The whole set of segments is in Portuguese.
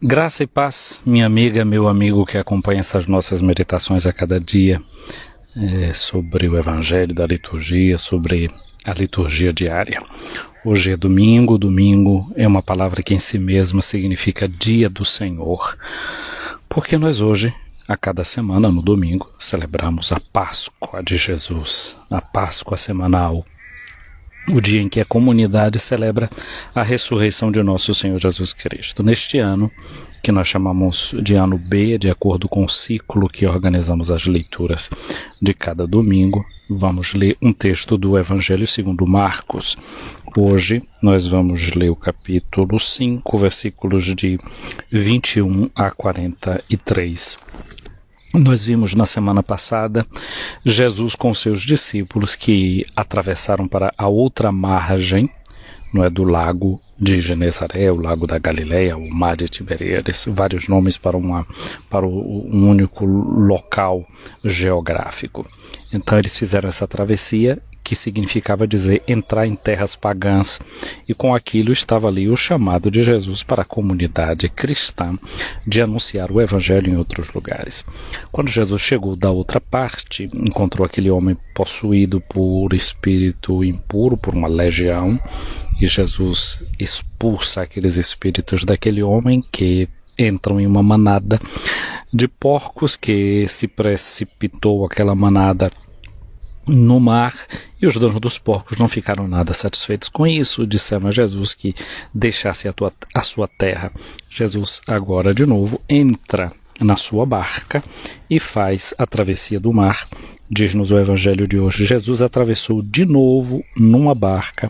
Graça e paz, minha amiga, meu amigo que acompanha essas nossas meditações a cada dia sobre o Evangelho da liturgia, sobre a liturgia diária. Hoje é domingo, domingo é uma palavra que em si mesma significa dia do Senhor, porque nós hoje, a cada semana, no domingo, celebramos a Páscoa de Jesus, a Páscoa semanal, o dia em que a comunidade celebra a ressurreição de nosso Senhor Jesus Cristo. Neste ano, que nós chamamos de ano B, de acordo com o ciclo que organizamos as leituras de cada domingo, vamos ler um texto do Evangelho segundo Marcos. Hoje nós vamos ler o capítulo 5, versículos de 21 a 43. Nós vimos na semana passada Jesus com seus discípulos que atravessaram para a outra margem, não é, do lago de Genezaré, o lago da Galileia, o mar de Tiberíades, vários nomes para um único local geográfico. Então eles fizeram essa travessia, que significava dizer entrar em terras pagãs, e com aquilo estava ali o chamado de Jesus para a comunidade cristã de anunciar o Evangelho em outros lugares. Quando Jesus chegou da outra parte, encontrou aquele homem possuído por espírito impuro, por uma legião, e Jesus expulsa aqueles espíritos daquele homem que entram em uma manada de porcos que se precipitou aquela manada no mar, e os donos dos porcos não ficaram nada satisfeitos com isso, disseram a Jesus que deixasse a sua terra. Jesus agora de novo entra na sua barca e faz a travessia do mar. Diz-nos o Evangelho de hoje, Jesus atravessou de novo numa barca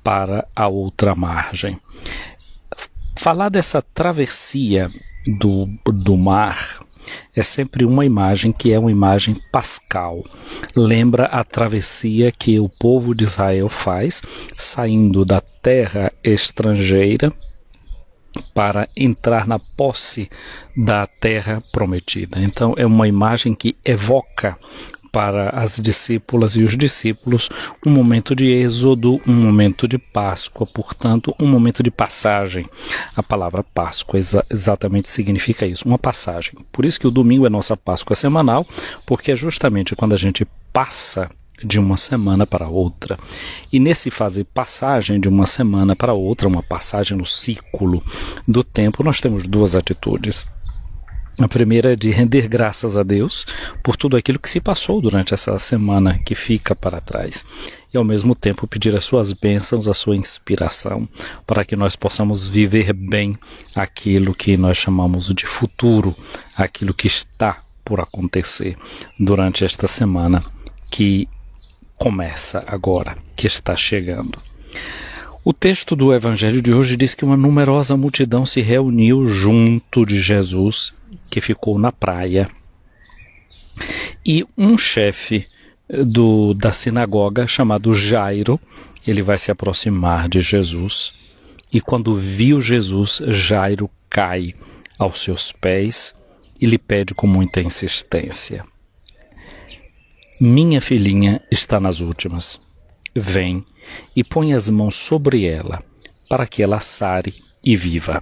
para a outra margem. Falar dessa travessia do mar é sempre uma imagem que é uma imagem pascal. Lembra a travessia que o povo de Israel faz, saindo da terra estrangeira para entrar na posse da terra prometida. Então é uma imagem que evoca para as discípulas e os discípulos um momento de êxodo, um momento de Páscoa, portanto, um momento de passagem. A palavra Páscoa exatamente significa isso, uma passagem. Por isso que o domingo é nossa Páscoa semanal, porque é justamente quando a gente passa de uma semana para outra. E nesse fazer passagem de uma semana para outra, uma passagem no ciclo do tempo, nós temos duas atitudes. A primeira é de render graças a Deus por tudo aquilo que se passou durante essa semana que fica para trás. E ao mesmo tempo pedir as suas bênçãos, a sua inspiração, para que nós possamos viver bem aquilo que nós chamamos de futuro, aquilo que está por acontecer durante esta semana que começa agora, que está chegando. O texto do Evangelho de hoje diz que uma numerosa multidão se reuniu junto de Jesus, que ficou na praia, e um chefe da sinagoga, chamado Jairo, ele vai se aproximar de Jesus, e quando viu Jesus, Jairo cai aos seus pés e lhe pede com muita insistência: minha filhinha está nas últimas, vem e põe as mãos sobre ela, para que ela sare e viva.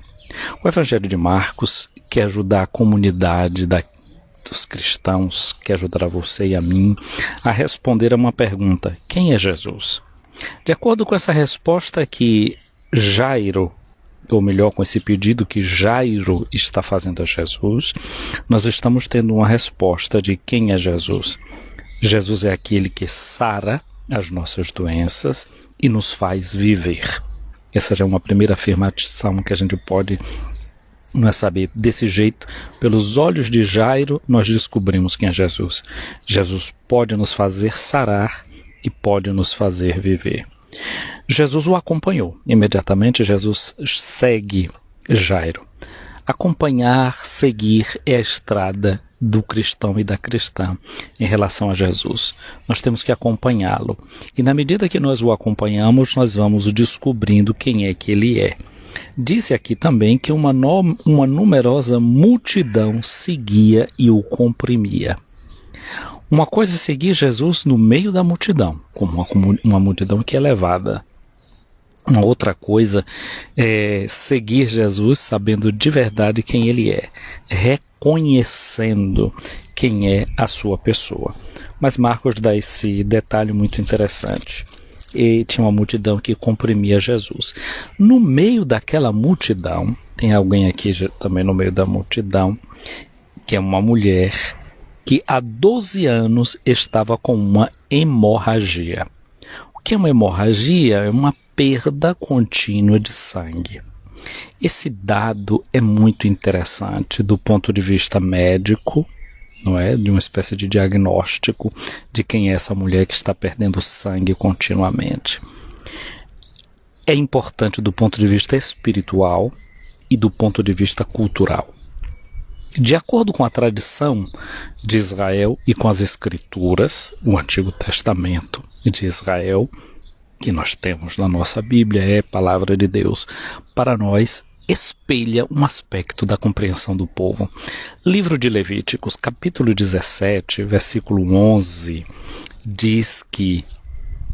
O Evangelho de Marcos quer ajudar a comunidade dos cristãos, quer ajudar a você e a mim a responder a uma pergunta: quem é Jesus? De acordo com essa resposta que Jairo, ou melhor, com esse pedido que Jairo está fazendo a Jesus, nós estamos tendo uma resposta de quem é Jesus. Jesus é aquele que sara as nossas doenças e nos faz viver. Essa já é uma primeira afirmação que a gente pode, não é, saber. Desse jeito, pelos olhos de Jairo, nós descobrimos quem é Jesus. Jesus pode nos fazer sarar e pode nos fazer viver. Jesus o acompanhou. Imediatamente Jesus segue Jairo. Acompanhar, seguir é a estrada do cristão e da cristã em relação a Jesus. Nós temos que acompanhá-lo. E na medida que nós o acompanhamos, nós vamos descobrindo quem é que ele é. Disse aqui também que uma numerosa multidão seguia e o comprimia. Uma coisa é seguir Jesus no meio da multidão, como uma multidão que é levada Uma outra coisa é seguir Jesus sabendo de verdade quem ele é, reconhecendo quem é a sua pessoa. Mas Marcos dá esse detalhe muito interessante. E tinha uma multidão que comprimia Jesus. No meio daquela multidão, tem alguém aqui também no meio da multidão, que é uma mulher que há 12 anos estava com uma hemorragia. O que é uma hemorragia? É uma perda contínua de sangue. Esse dado é muito interessante do ponto de vista médico, não é? De uma espécie de diagnóstico de quem é essa mulher que está perdendo sangue continuamente. É importante do ponto de vista espiritual e do ponto de vista cultural. De acordo com a tradição de Israel e com as escrituras, o Antigo Testamento de Israel, que nós temos na nossa Bíblia, é palavra de Deus para nós, espelha um aspecto da compreensão do povo. Livro de Levíticos, capítulo 17, versículo 11, diz que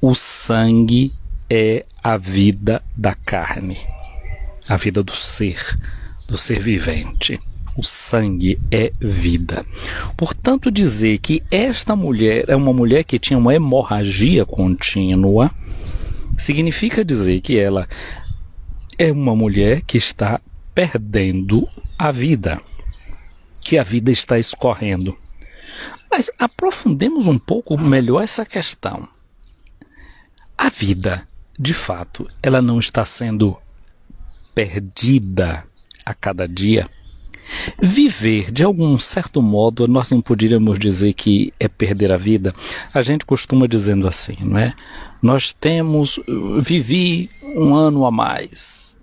o sangue é a vida da carne, a vida do ser vivente. O sangue é vida. Portanto, dizer que esta mulher é uma mulher que tinha uma hemorragia contínua, significa dizer que ela é uma mulher que está perdendo a vida, que a vida está escorrendo. Mas aprofundemos um pouco melhor essa questão. A vida, de fato, ela não está sendo perdida a cada dia. Viver, de algum certo modo, nós não poderíamos dizer que é perder a vida. A gente costuma dizendo assim, não é? Vivi um ano a mais.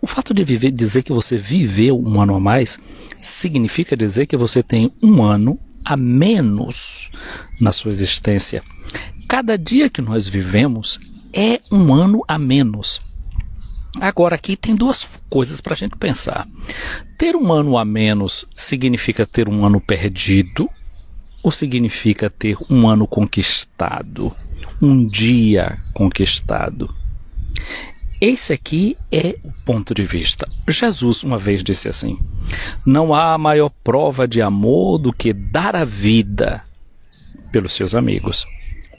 O fato de dizer que você viveu um ano a mais, significa dizer que você tem um ano a menos na sua existência. Cada dia que nós vivemos é um ano a menos. Agora, aqui tem duas coisas para a gente pensar. Ter um ano a menos significa ter um ano perdido ou significa ter um ano conquistado, um dia conquistado? Esse aqui é o ponto de vista. Jesus uma vez disse assim: não há maior prova de amor do que dar a vida pelos seus amigos.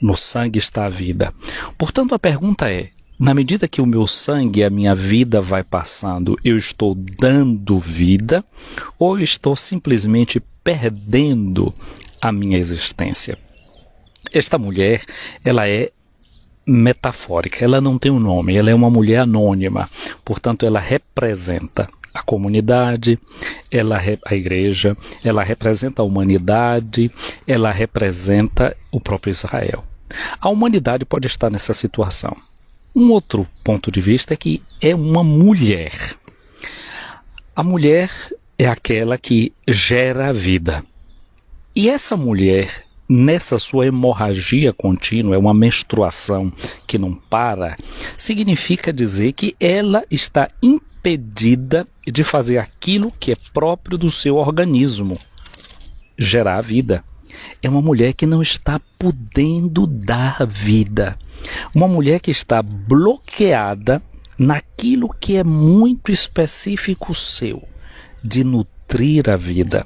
No sangue está a vida. Portanto, a pergunta é: na medida que o meu sangue, a minha vida vai passando, eu estou dando vida ou estou simplesmente perdendo a minha existência? Esta mulher, ela é metafórica, ela não tem um nome, ela é uma mulher anônima, portanto ela representa a comunidade, a igreja, ela representa a humanidade, ela representa o próprio Israel. A humanidade pode estar nessa situação. Um outro ponto de vista é que é uma mulher. A mulher é aquela que gera a vida. E essa mulher, nessa sua hemorragia contínua, é uma menstruação que não para, significa dizer que ela está impedida de fazer aquilo que é próprio do seu organismo, gerar a vida. É uma mulher que não está podendo dar vida. Uma mulher que está bloqueada naquilo que é muito específico seu, de nutrir a vida,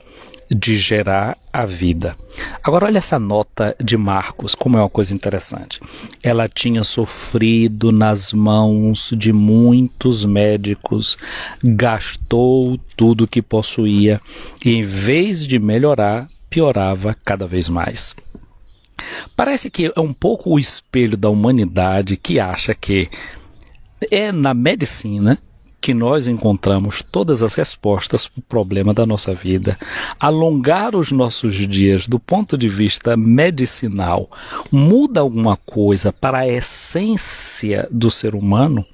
de gerar a vida. Agora olha essa nota de Marcos, como é uma coisa interessante. Ela tinha sofrido nas mãos de muitos médicos, gastou tudo que possuía e em vez de melhorar, piorava cada vez mais. Parece que é um pouco o espelho da humanidade que acha que é na medicina que nós encontramos todas as respostas para o problema da nossa vida. Alongar os nossos dias do ponto de vista medicinal muda alguma coisa para a essência do ser humano?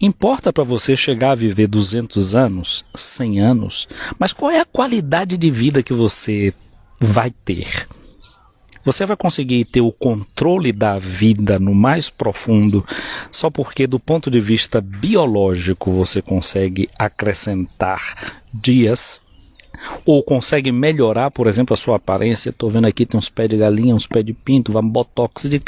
Importa para você chegar a viver 200 anos, 100 anos, mas qual é a qualidade de vida que você vai ter? Você vai conseguir ter o controle da vida no mais profundo só porque do ponto de vista biológico você consegue acrescentar dias ou consegue melhorar, por exemplo, a sua aparência. Estou vendo aqui, tem uns pés de galinha, uns pés de pinto, vamos botox de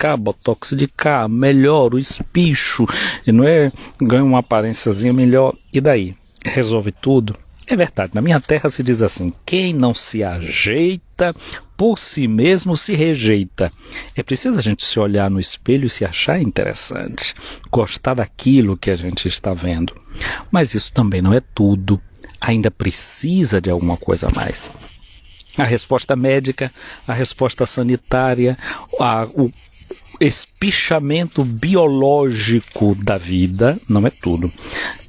cá, melhora o espicho, e não é? Ganha uma aparênciazinha melhor, e daí? Resolve tudo? É verdade, na minha terra se diz assim: quem não se ajeita, por si mesmo se rejeita. É preciso a gente se olhar no espelho e se achar interessante, gostar daquilo que a gente está vendo. Mas isso também não é tudo. Ainda precisa de alguma coisa a mais. A resposta médica, a resposta sanitária, o espichamento biológico da vida não é tudo.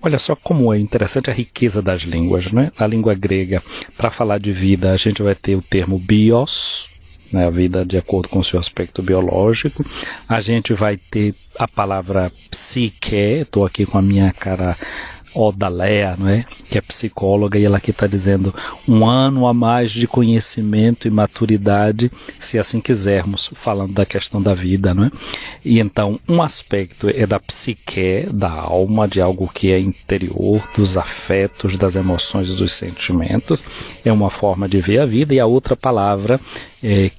Olha só como é interessante a riqueza das línguas, né? A língua grega, para falar de vida, a gente vai ter o termo bios, né? A vida de acordo com o seu aspecto biológico. A gente vai ter a palavra psique, estou aqui com a minha cara Odalea, não é? Que é psicóloga, e ela aqui está dizendo 1 ano a mais de conhecimento e maturidade, se assim quisermos, falando da questão da vida, não é? E então, um aspecto é da psique, da alma, de algo que é interior, dos afetos, das emoções e dos sentimentos, é uma forma de ver a vida, e a outra palavra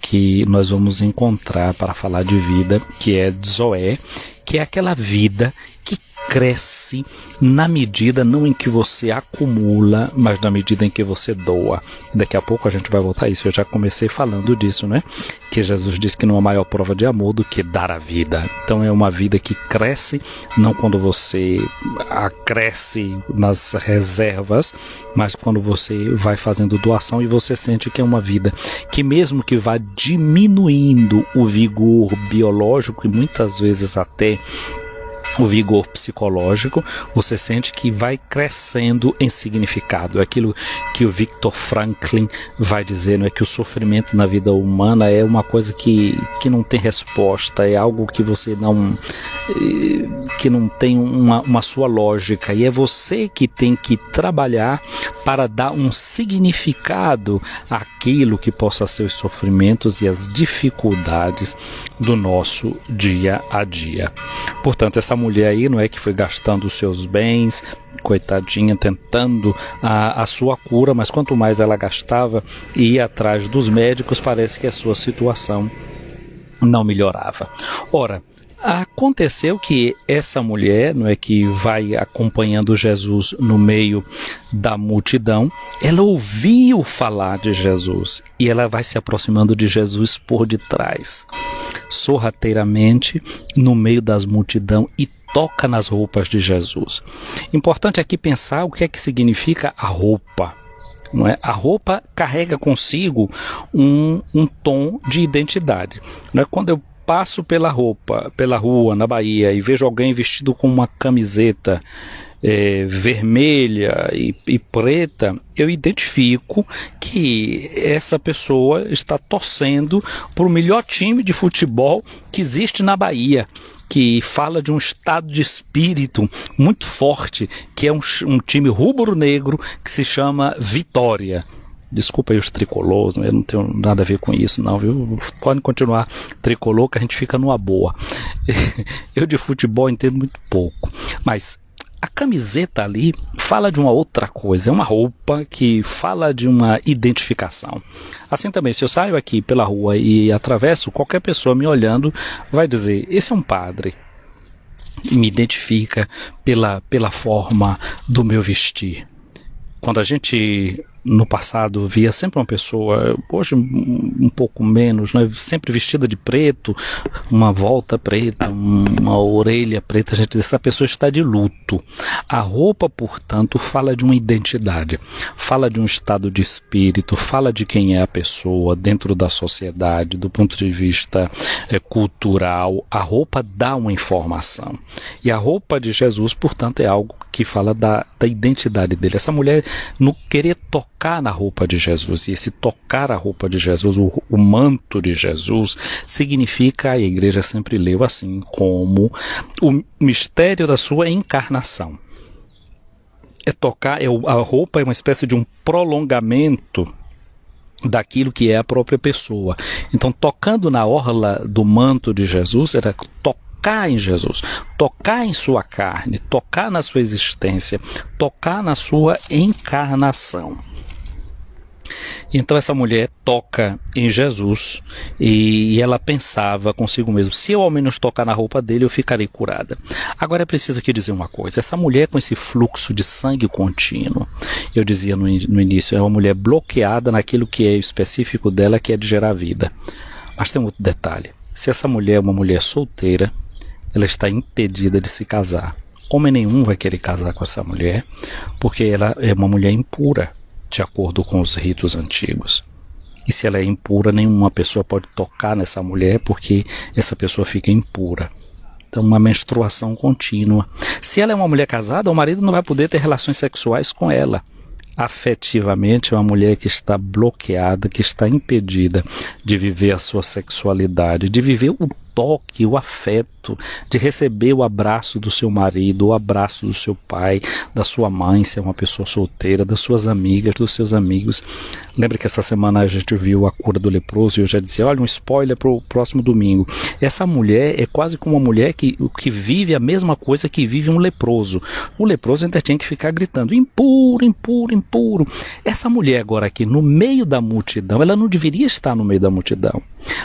que nós vamos encontrar para falar de vida, que é zoé, que é aquela vida que cresce na medida não em que você acumula, mas na medida em que você doa. Daqui a pouco a gente vai voltar a isso. Eu já comecei falando disso, né? Que Jesus disse que não há maior prova de amor do que dar a vida. Então é uma vida que cresce, não quando você acresce nas reservas, mas quando você vai fazendo doação e você sente que é uma vida que, mesmo que vá diminuindo o vigor biológico e muitas vezes até o vigor psicológico, você sente que vai crescendo em significado. É aquilo que o Viktor Franklin vai dizer, não é? Que o sofrimento na vida humana é uma coisa que não tem resposta, é algo que você que não tem uma sua lógica, e é você que tem que trabalhar para dar um significado àquilo que possa ser os sofrimentos e as dificuldades do nosso dia a dia. Portanto, essa mulher aí, não é, que foi gastando os seus bens, coitadinha, tentando a sua cura, mas quanto mais ela gastava e ia atrás dos médicos, parece que a sua situação não melhorava. Ora, aconteceu que essa mulher, não é, que vai acompanhando Jesus no meio da multidão, ela ouviu falar de Jesus e ela vai se aproximando de Jesus por detrás, sorrateiramente, no meio das multidão, e toca nas roupas de Jesus. Importante aqui pensar o que é que significa a roupa. Não é? A roupa carrega consigo um tom de identidade. Não é? Quando eu passo pela rua na Bahia, e vejo alguém vestido com uma camiseta vermelha e preta, eu identifico que essa pessoa está torcendo para o melhor time de futebol que existe na Bahia, que fala de um estado de espírito muito forte, que é um time rubro-negro que se chama Vitória. Desculpa aí os tricolores, eu não tenho nada a ver com isso não, viu? Podem continuar tricolor que a gente fica numa boa. Eu de futebol entendo muito pouco, mas a camiseta ali fala de uma outra coisa, é uma roupa que fala de uma identificação. Assim também, se eu saio aqui pela rua e atravesso, qualquer pessoa me olhando vai dizer, esse é um padre. Me identifica pela forma do meu vestir. Quando a gente no passado via sempre uma pessoa, hoje um pouco menos, né, sempre vestida de preto, uma volta preta, uma orelha preta, a gente diz, essa pessoa está de luto. A roupa, portanto, fala de uma identidade, fala de um estado de espírito, fala de quem é a pessoa dentro da sociedade, do ponto de vista cultural. A roupa dá uma informação. E a roupa de Jesus, portanto, é algo que fala da identidade dele. Essa mulher, no querer tocar na roupa de Jesus, e esse tocar a roupa de Jesus, o manto de Jesus, significa, a igreja sempre leu assim, como o mistério da sua encarnação. A roupa é uma espécie de um prolongamento daquilo que é a própria pessoa. Então, tocando na orla do manto de Jesus, era tocar em Jesus, tocar em sua carne, tocar na sua existência, tocar na sua encarnação. Então essa mulher toca em Jesus e ela pensava consigo mesma, se eu ao menos tocar na roupa dele eu ficarei curada. Agora é preciso aqui dizer uma coisa, essa mulher com esse fluxo de sangue contínuo, eu dizia no início, é uma mulher bloqueada naquilo que é específico dela, que é de gerar vida. Mas tem um outro detalhe, se essa mulher é uma mulher solteira, ela está impedida de se casar. Homem nenhum vai querer casar com essa mulher, porque ela é uma mulher impura, de acordo com os ritos antigos. E se ela é impura, nenhuma pessoa pode tocar nessa mulher, porque essa pessoa fica impura. Então, uma menstruação contínua. Se ela é uma mulher casada, o marido não vai poder ter relações sexuais com ela. Afetivamente, é uma mulher que está bloqueada, que está impedida de viver a sua sexualidade, de viver o toque, o afeto, de receber o abraço do seu marido, o abraço do seu pai, da sua mãe, se é uma pessoa solteira, das suas amigas, dos seus amigos. Lembra que essa semana a gente viu a cura do leproso e eu já disse, olha, um spoiler para o próximo domingo. Essa mulher é quase como uma mulher que vive a mesma coisa que vive um leproso. O leproso ainda tinha que ficar gritando, impuro, impuro, impuro. Essa mulher agora aqui, no meio da multidão, ela não deveria estar no meio da multidão.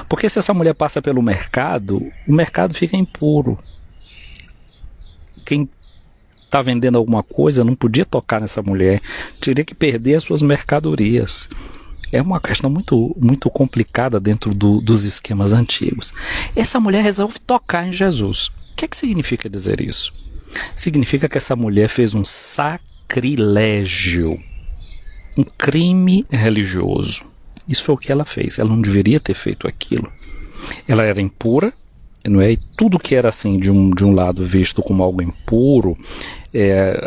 Porque se essa mulher passa pelo mercado, o mercado fica impuro. Quem está vendendo alguma coisa não podia tocar nessa mulher, teria que perder as suas mercadorias. É uma questão muito, muito complicada dentro dos esquemas antigos. Essa mulher resolve tocar em Jesus. O que significa dizer isso? Significa que essa mulher fez um sacrilégio, um crime religioso. Isso foi o que ela fez. Ela não deveria ter feito aquilo. Ela era impura, não é? E tudo que era assim de um lado visto como algo impuro,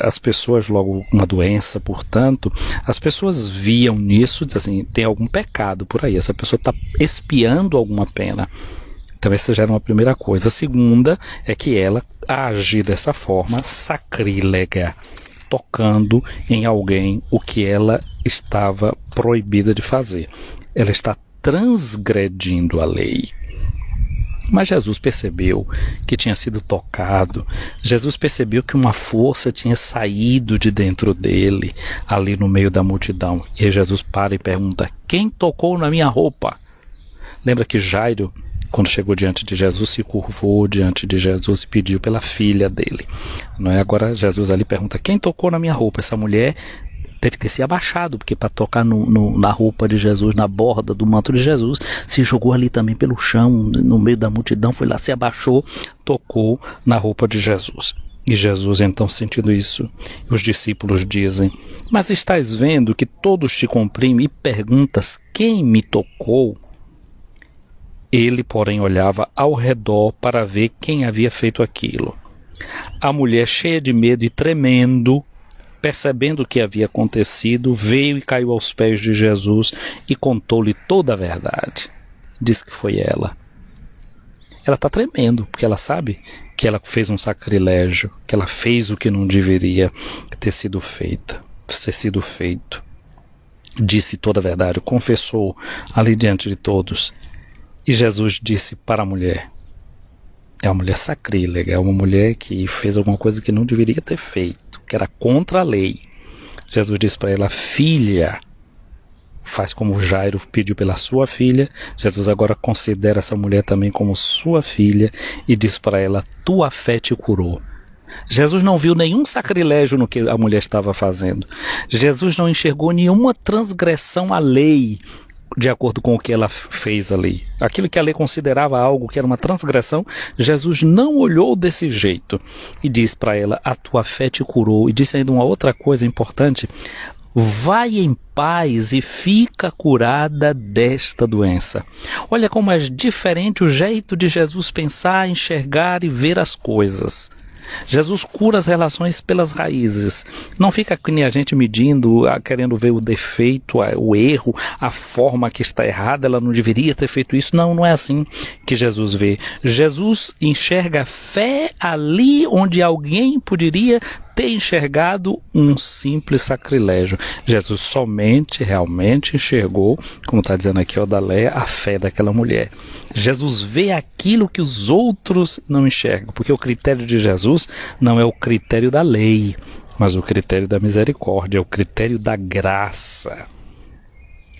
as pessoas, logo uma doença, portanto, as pessoas viam nisso, diziam assim, tem algum pecado por aí, essa pessoa está expiando alguma pena. Então essa já era uma primeira coisa. A segunda é que ela age dessa forma sacrílega, tocando em alguém o que ela estava proibida de fazer. Ela está transgredindo a lei. Mas Jesus percebeu que tinha sido tocado, Jesus percebeu que uma força tinha saído de dentro dele, ali no meio da multidão. E aí Jesus para e pergunta, quem tocou na minha roupa? Lembra que Jairo, quando chegou diante de Jesus, se curvou diante de Jesus e pediu pela filha dele. Não é? Agora Jesus ali pergunta, quem tocou na minha roupa? Essa mulher deve ter se abaixado, porque para tocar na roupa de Jesus, na borda do manto de Jesus, se jogou ali também pelo chão, no meio da multidão, foi lá, se abaixou, tocou na roupa de Jesus. E Jesus, então, sentindo isso, os discípulos dizem, mas estás vendo que todos te comprimem e perguntas, quem me tocou? Ele, porém, olhava ao redor para ver quem havia feito aquilo. A mulher, cheia de medo e tremendo, percebendo o que havia acontecido, veio e caiu aos pés de Jesus e contou-lhe toda a verdade. Diz que foi ela. Ela está tremendo, porque ela sabe que ela fez um sacrilégio, que ela fez o que não deveria ter sido feito. Disse toda a verdade, confessou ali diante de todos. E Jesus disse para a mulher, é uma mulher sacrílega, é uma mulher que fez alguma coisa que não deveria ter feito, que era contra a lei. Jesus disse para ela, filha, faz como Jairo pediu pela sua filha. Jesus agora considera essa mulher também como sua filha e diz para ela, tua fé te curou. Jesus não viu nenhum sacrilégio no que a mulher estava fazendo. Jesus não enxergou nenhuma transgressão à lei, de acordo com o que ela fez ali. Aquilo que a lei considerava algo que era uma transgressão, Jesus não olhou desse jeito. E diz para ela, a tua fé te curou. E disse ainda uma outra coisa importante, vai em paz e fica curada desta doença. Olha como é diferente o jeito de Jesus pensar, enxergar e ver as coisas. Jesus cura as relações pelas raízes. Não fica que nem a gente medindo, querendo ver o defeito, o erro, a forma que está errada, ela não deveria ter feito isso. Não, não é assim que Jesus vê. Jesus enxerga a fé ali onde alguém poderia ter enxergado um simples sacrilégio. Jesus somente, realmente enxergou, como está dizendo aqui Odaléia, a fé daquela mulher. Jesus vê aquilo que os outros não enxergam, porque o critério de Jesus não é o critério da lei, mas o critério da misericórdia, é o critério da graça.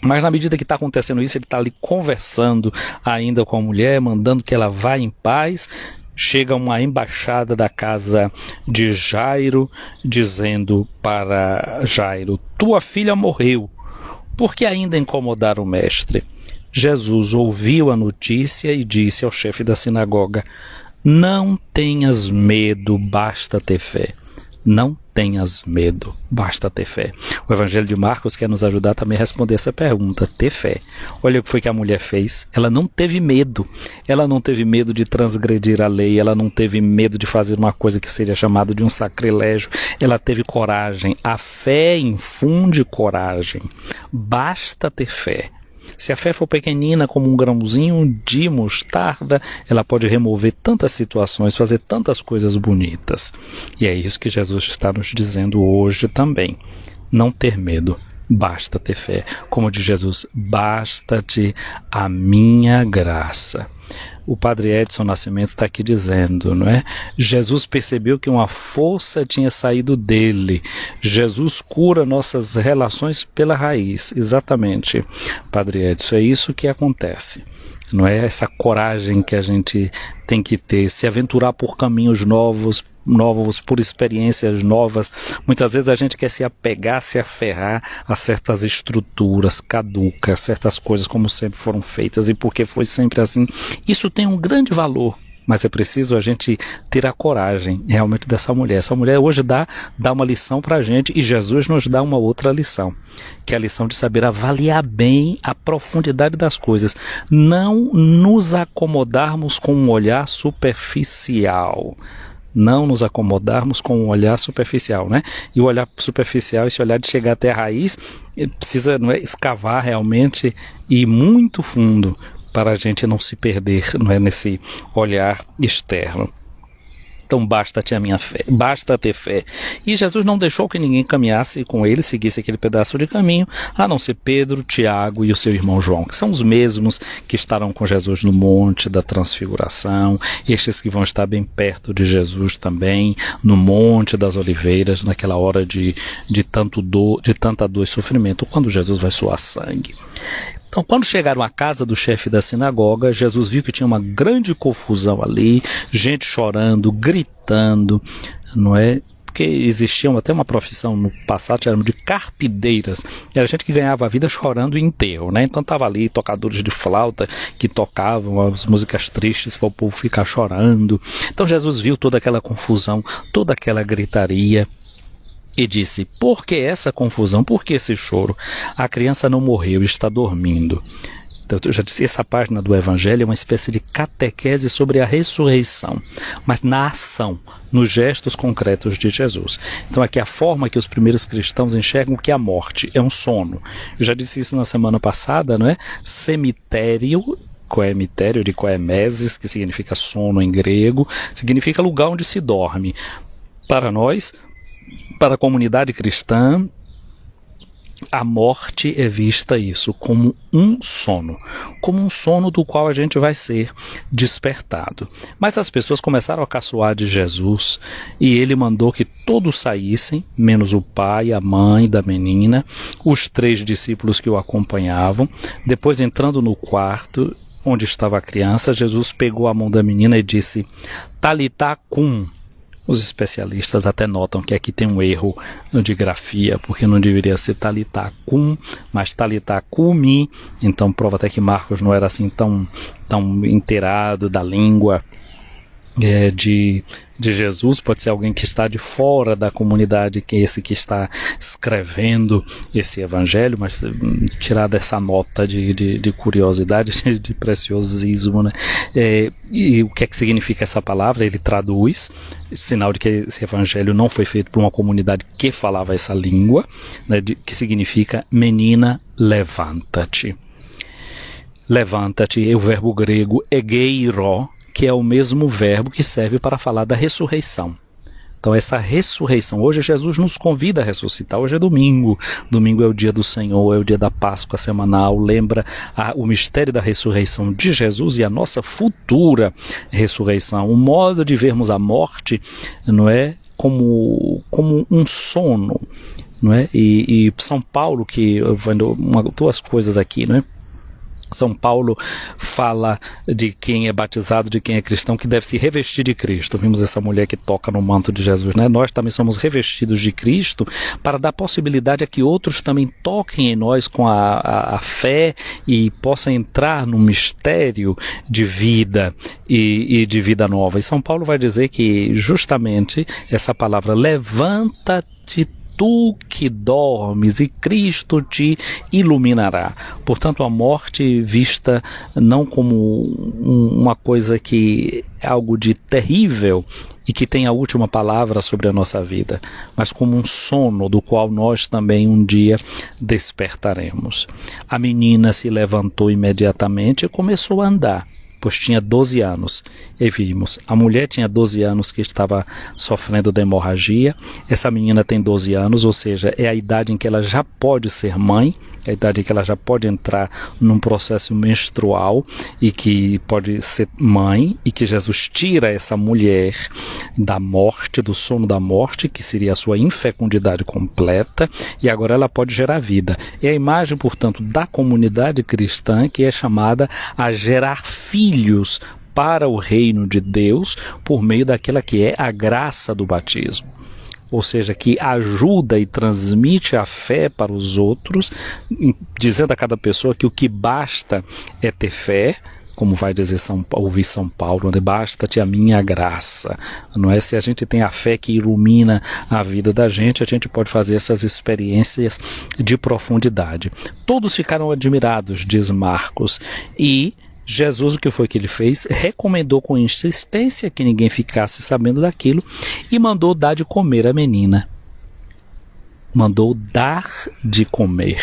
Mas na medida que está acontecendo isso, ele está ali conversando ainda com a mulher, mandando que ela vá em paz. Chega uma embaixada da casa de Jairo, dizendo para Jairo: tua filha morreu, por que ainda incomodar o mestre? Jesus ouviu a notícia e disse ao chefe da sinagoga: não tenhas medo, basta ter fé. Não tenhas medo, basta ter fé. O Evangelho de Marcos quer nos ajudar também a responder essa pergunta, ter fé. Olha o que foi que a mulher fez. Ela não teve medo. Ela não teve medo de transgredir a lei. Ela não teve medo de fazer uma coisa que seria chamada de um sacrilégio. Ela teve coragem. A fé infunde coragem. Basta ter fé. Se a fé for pequenina como um grãozinho de mostarda, ela pode remover tantas situações, fazer tantas coisas bonitas. E é isso que Jesus está nos dizendo hoje também. Não ter medo, basta ter fé. Como diz Jesus, basta-te a minha graça. O padre Edson Nascimento está aqui dizendo, não é? Jesus percebeu que uma força tinha saído dele. Jesus cura nossas relações pela raiz. Exatamente, padre Edson, é isso que acontece. Não é essa coragem que a gente tem que ter, se aventurar por caminhos novos, por experiências novas. Muitas vezes a gente quer se apegar, se aferrar a certas estruturas caducas, certas coisas como sempre foram feitas e porque foi sempre assim. Isso tem um grande valor, mas é preciso a gente ter a coragem realmente dessa mulher. Essa mulher hoje dá uma lição para a gente e Jesus nos dá uma outra lição, que é a lição de saber avaliar bem a profundidade das coisas. Não nos acomodarmos com um olhar superficial. Não nos acomodarmos com um olhar superficial, né? E o olhar superficial, esse olhar de chegar até a raiz, precisa, não é, escavar realmente e ir muito fundo para a gente não se perder, não é, nesse olhar externo. Então basta-te a minha fé, basta ter fé. E Jesus não deixou que ninguém caminhasse com ele, seguisse aquele pedaço de caminho, a não ser Pedro, Tiago e o seu irmão João, que são os mesmos que estarão com Jesus no Monte da Transfiguração, estes que vão estar bem perto de Jesus também, no Monte das Oliveiras, naquela hora de tanta dor e sofrimento, quando Jesus vai suar sangue. Então, quando chegaram à casa do chefe da sinagoga, Jesus viu que tinha uma grande confusão ali, gente chorando, gritando, não é? Porque existia até uma profissão no passado, chamada de carpideiras, era gente que ganhava a vida chorando em enterro, né? Então estava ali tocadores de flauta que tocavam as músicas tristes para o povo ficar chorando. Então Jesus viu toda aquela confusão, toda aquela gritaria, e disse: por que essa confusão? Por que esse choro? A criança não morreu, está dormindo. Então, eu já disse, essa página do Evangelho é uma espécie de catequese sobre a ressurreição, mas na ação, nos gestos concretos de Jesus. Então aqui a forma que os primeiros cristãos enxergam que a morte é um sono. Eu já disse isso na semana passada, não é? Cemitério, coemitério de coemeses, que significa sono em grego, significa lugar onde se dorme. Para nós, para a comunidade cristã, a morte é vista isso como um sono do qual a gente vai ser despertado. Mas as pessoas começaram a caçoar de Jesus e ele mandou que todos saíssem, menos o pai, a mãe da menina, os 3 discípulos que o acompanhavam. Depois, entrando no quarto onde estava a criança, Jesus pegou a mão da menina e disse: Talitá cum. Os especialistas até notam que aqui tem um erro de grafia, porque não deveria ser Talitá cum, mas Talitá cumi. Então prova até que Marcos não era assim tão inteirado da língua de Jesus. Pode ser alguém que está de fora da comunidade, que é esse que está escrevendo esse evangelho, mas tirar dessa nota de curiosidade, de preciosismo, né? E o que é que significa essa palavra? Ele traduz, sinal de que esse evangelho não foi feito por uma comunidade que falava essa língua, né, que significa: menina, levanta-te. Levanta-te é o verbo grego egeiro, que é o mesmo verbo que serve para falar da ressurreição. Então essa ressurreição, hoje Jesus nos convida a ressuscitar, hoje é domingo, domingo é o dia do Senhor, é o dia da Páscoa semanal, lembra o mistério da ressurreição de Jesus e a nossa futura ressurreição, o modo de vermos a morte, não é, como um sono, não é? E São Paulo, que vendo duas coisas aqui, não é? São Paulo fala de quem é batizado, de quem é cristão, que deve se revestir de Cristo. Vimos essa mulher que toca no manto de Jesus, né? Nós também somos revestidos de Cristo para dar possibilidade a que outros também toquem em nós com a fé e possam entrar no mistério de vida e de vida nova. E São Paulo vai dizer que justamente essa palavra, levanta-te tu que dormes e Cristo te iluminará. Portanto, a morte vista não como uma coisa que é algo de terrível e que tem a última palavra sobre a nossa vida, mas como um sono do qual nós também um dia despertaremos. A menina se levantou imediatamente e começou a andar, pois tinha 12 anos. E vimos, a mulher tinha 12 anos que estava sofrendo da hemorragia, essa menina tem 12 anos, ou seja, é a idade em que ela já pode ser mãe, é a idade em que ela já pode entrar num processo menstrual e que pode ser mãe, e que Jesus tira essa mulher da morte, do sono da morte, que seria a sua infecundidade completa, e agora ela pode gerar vida. É a imagem, portanto, da comunidade cristã que é chamada a gerar filhos para o reino de Deus por meio daquela que é a graça do batismo. Ou seja, que ajuda e transmite a fé para os outros, dizendo a cada pessoa que o que basta é ter fé, como vai dizer ouvir São Paulo, né? Basta-te a minha graça. Não é? Se a gente tem a fé que ilumina a vida da gente, a gente pode fazer essas experiências de profundidade. Todos ficaram admirados, diz Marcos, e Jesus, o que foi que ele fez? Recomendou com insistência que ninguém ficasse sabendo daquilo e mandou dar de comer à menina. Mandou dar de comer.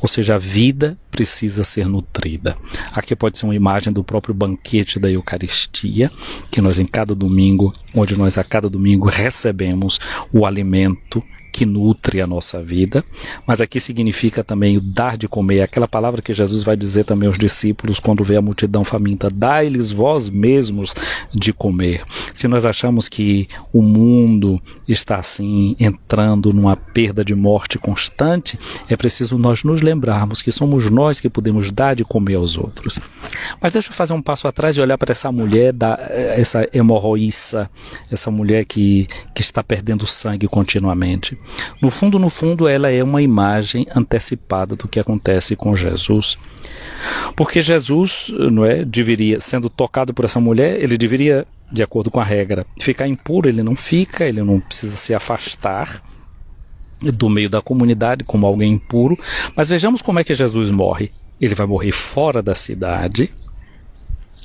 Ou seja, a vida precisa ser nutrida. Aqui pode ser uma imagem do próprio banquete da Eucaristia, que nós em cada domingo, onde nós a cada domingo recebemos o alimento que nutre a nossa vida, mas aqui significa também o dar de comer, aquela palavra que Jesus vai dizer também aos discípulos quando vê a multidão faminta: dai-lhes vós mesmos de comer. Se nós achamos que o mundo está assim, entrando numa perda de morte constante, é preciso nós nos lembrarmos que somos nós que podemos dar de comer aos outros. Mas deixa eu fazer um passo atrás e olhar para essa mulher, essa hemorroíça, essa mulher que está perdendo sangue continuamente. No fundo, ela é uma imagem antecipada do que acontece com Jesus. Porque Jesus, não é, deveria, sendo tocado por essa mulher, ele deveria, de acordo com a regra, ficar impuro. Ele não fica, ele não precisa se afastar do meio da comunidade como alguém impuro. Mas vejamos como é que Jesus morre. Ele vai morrer fora da cidade,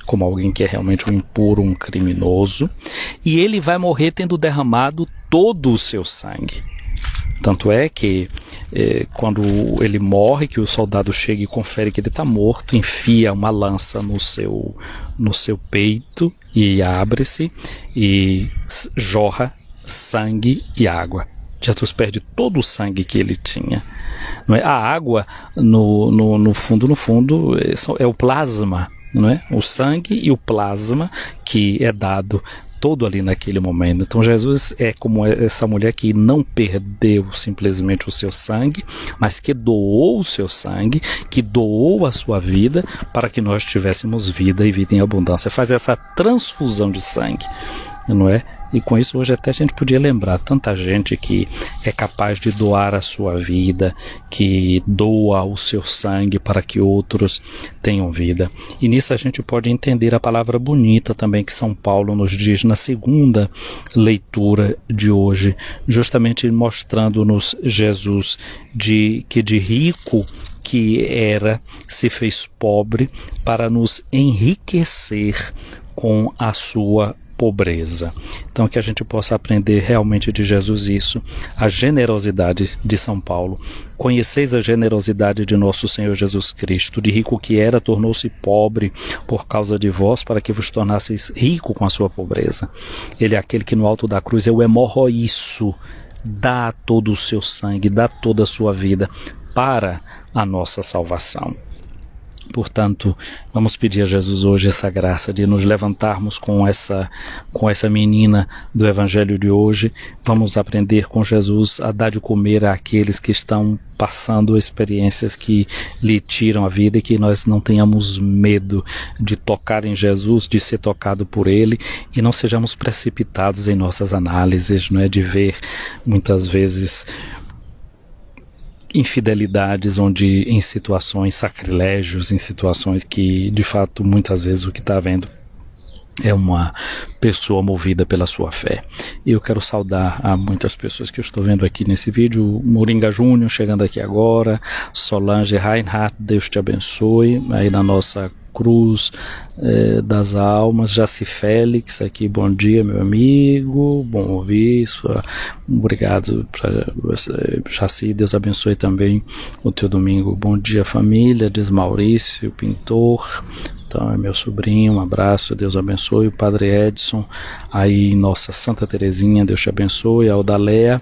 como alguém que é realmente um impuro, um criminoso, e ele vai morrer tendo derramado todo o seu sangue. Tanto é que quando ele morre, que o soldado chega e confere que ele está morto, enfia uma lança no seu peito e abre-se e jorra sangue e água. Jesus perde todo o sangue que ele tinha. Não é? A água, no fundo, é o plasma, não é? O sangue e o plasma que é dado todo ali naquele momento. Então Jesus é como essa mulher que não perdeu simplesmente o seu sangue, mas que doou o seu sangue, que doou a sua vida para que nós tivéssemos vida e vida em abundância. Faz essa transfusão de sangue, não é? E com isso hoje até a gente podia lembrar tanta gente que é capaz de doar a sua vida, que doa o seu sangue para que outros tenham vida. E nisso a gente pode entender a palavra bonita também que São Paulo nos diz na segunda leitura de hoje, justamente mostrando-nos Jesus que de rico que era, se fez pobre para nos enriquecer com a sua pobreza. Então que a gente possa aprender realmente de Jesus isso, a generosidade de São Paulo. Conheceis a generosidade de nosso Senhor Jesus Cristo, de rico que era, tornou-se pobre por causa de vós, para que vos tornasseis rico com a sua pobreza. Ele é aquele que no alto da cruz é o hemorroíço, dá todo o seu sangue, dá toda a sua vida para a nossa salvação. Portanto, vamos pedir a Jesus hoje essa graça de nos levantarmos com essa menina do Evangelho de hoje. Vamos aprender com Jesus a dar de comer àqueles que estão passando experiências que lhe tiram a vida, e que nós não tenhamos medo de tocar em Jesus, de ser tocado por Ele, e não sejamos precipitados em nossas análises, não é? De ver muitas vezes infidelidades, onde em situações, sacrilégios, em situações que de fato muitas vezes o que está vendo é uma pessoa movida pela sua fé. Eu quero saudar a muitas pessoas que eu estou vendo aqui nesse vídeo. Moringa Júnior chegando aqui agora, Solange Reinhardt, Deus te abençoe, aí na nossa Cruz das Almas. Jaci Félix aqui, bom dia meu amigo, bom ouvir, obrigado Jaci, Deus abençoe também o teu domingo. Bom dia família, diz Maurício Pintor, então é meu sobrinho, um abraço, Deus abençoe. O Padre Edson, aí nossa Santa Terezinha, Deus te abençoe. A Odalea,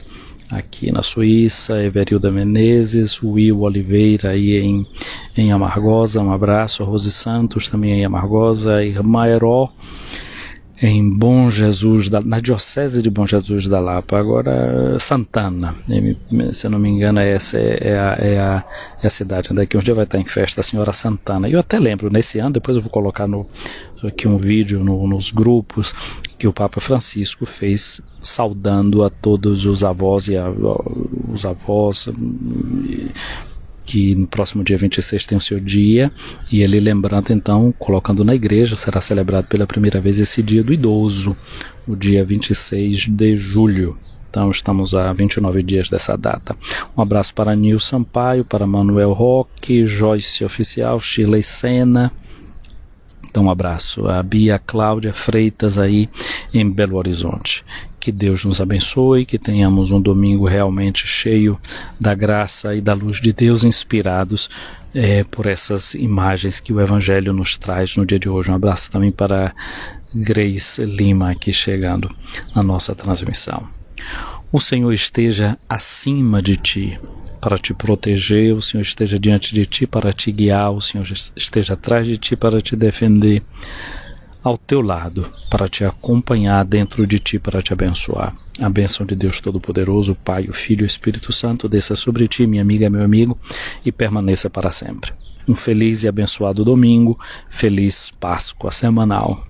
aqui na Suíça, Everilda Menezes, Will Oliveira aí em Amargosa, um abraço. A Rose Santos também em Amargosa, a Irmã Heró em Bom Jesus, na Diocese de Bom Jesus da Lapa. Agora Santana, se eu não me engano, essa é a cidade. Daqui um dia vai estar em festa a Senhora Santana. Eu até lembro, nesse ano, depois eu vou colocar aqui um vídeo nos grupos, que o Papa Francisco fez saudando a todos os avós e os avós, que no próximo dia 26 tem o seu dia, e ele lembrando então, colocando na igreja, será celebrado pela primeira vez esse dia do idoso, o dia 26 de julho. Então estamos a 29 dias dessa data. Um abraço para Nil Sampaio, para Manuel Roque, Joyce Oficial, Shirley Sena. Então um abraço a Bia Cláudia Freitas aí em Belo Horizonte. Que Deus nos abençoe, que tenhamos um domingo realmente cheio da graça e da luz de Deus, inspirados por essas imagens que o Evangelho nos traz no dia de hoje. Um abraço também para Grace Lima aqui chegando na nossa transmissão. O Senhor esteja acima de ti para te proteger, o Senhor esteja diante de ti para te guiar, o Senhor esteja atrás de ti para te defender, ao teu lado, para te acompanhar, dentro de ti para te abençoar. A bênção de Deus Todo-Poderoso, o Pai, o Filho e o Espírito Santo, desça sobre ti, minha amiga, meu amigo, e permaneça para sempre. Um feliz e abençoado domingo, feliz Páscoa semanal.